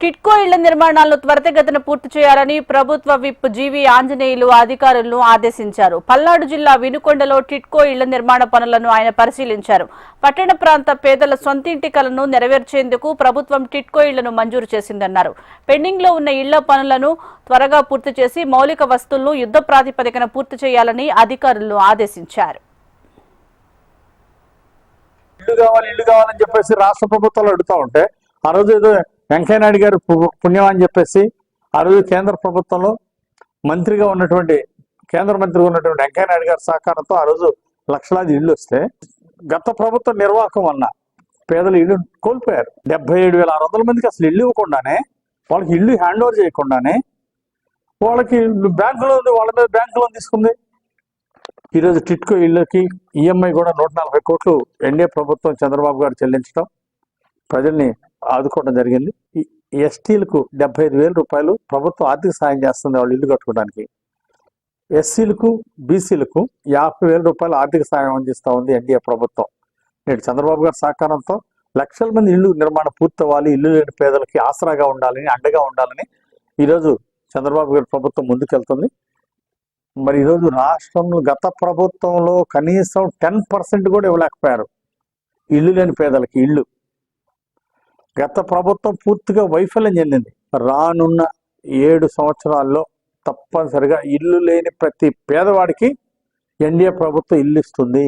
టిడ్కో ఇళ్ల నిర్మాణాలను త్వరితగతిన పూర్తి చేయాలని ప్రభుత్వ విప్ జీవీ ఆంజనేయులు అధికారులను ఆదేశించారు. పల్నాడు జిల్లా వినుకొండలో టిడ్కో ఇళ్ల నిర్మాణ పనులను ఆయన పరిశీలించారు. పట్టణ ప్రాంత పేదల సొంతింటి కలను నెరవేర్చేందుకు ప్రభుత్వం టిడ్కో ఇళ్లను మంజూరు చేసిందన్నారు. పెండింగ్ లో ఉన్న ఇళ్ల పనులను త్వరగా పూర్తి చేసి మౌలిక వస్తువులను యుద్ధ ప్రాతిపదికన పూర్తి చేయాలని అధికారులను ఆదేశించారు. ఇల్లు కావాలని చెప్పేసి రాష్ట్ర ప్రభుత్వాలు అడుగుతా ఉంటే ఆ రోజు ఏదో వెంకయ్య నాయుడు గారు పుణ్యం అని చెప్పేసి ఆ రోజు కేంద్ర ప్రభుత్వంలో మంత్రిగా ఉన్నటువంటి వెంకయ్య నాయుడు గారి సహకారంతో ఆ రోజు లక్షలాది ఇళ్ళు వస్తే గత ప్రభుత్వ నిర్వాహకం వల్ల పేదలు ఇల్లు కోల్పోయారు. 77,600 మందికి అసలు ఇల్లు ఇవ్వకుండానే, వాళ్ళకి ఇల్లు హ్యాండ్ ఓవర్ చేయకుండానే వాళ్ళకి బ్యాంకులో వాళ్ళ మీద బ్యాంకు లోన్ తీసుకుంది. ఈరోజు టిడ్కో ఇళ్ళకి ఈఎంఐ కూడా 140 కోట్లు ఎన్డీఏ ప్రభుత్వం చంద్రబాబు గారు చెల్లించడం ప్రజల్ని ఆదుకోవడం జరిగింది. ఎస్టీలకు 75,000 రూపాయలు ప్రభుత్వం ఆర్థిక సాయం చేస్తుంది వాళ్ళు ఇల్లు కట్టుకోవడానికి. ఎస్సీలకు బీసీలకు 50,000 రూపాయలు ఆర్థిక సాయం అందిస్తూ ఉంది ఎన్డీఏ ప్రభుత్వం. నేడు చంద్రబాబు గారి సహకారంతో లక్షల మంది ఇల్లు నిర్మాణం పూర్తవ్వాలి, ఇల్లు లేని పేదలకి ఆసరాగా ఉండాలని, అండగా ఉండాలని ఈరోజు చంద్రబాబు గారి ప్రభుత్వం ముందుకెళ్తుంది. మరి ఈరోజు రాష్ట్రంలో గత ప్రభుత్వంలో కనీసం 10% కూడా ఇవ్వలేకపోయారు ఇల్లు లేని పేదలకి ఇల్లు. గత ప్రభుత్వం పూర్తిగా వైఫల్యం చెందింది. రానున్న 7 సంవత్సరాల్లో తప్పనిసరిగా ఇల్లు లేని ప్రతి పేదవాడికి ఎన్డీఏ ప్రభుత్వం ఇల్లు ఇస్తుంది.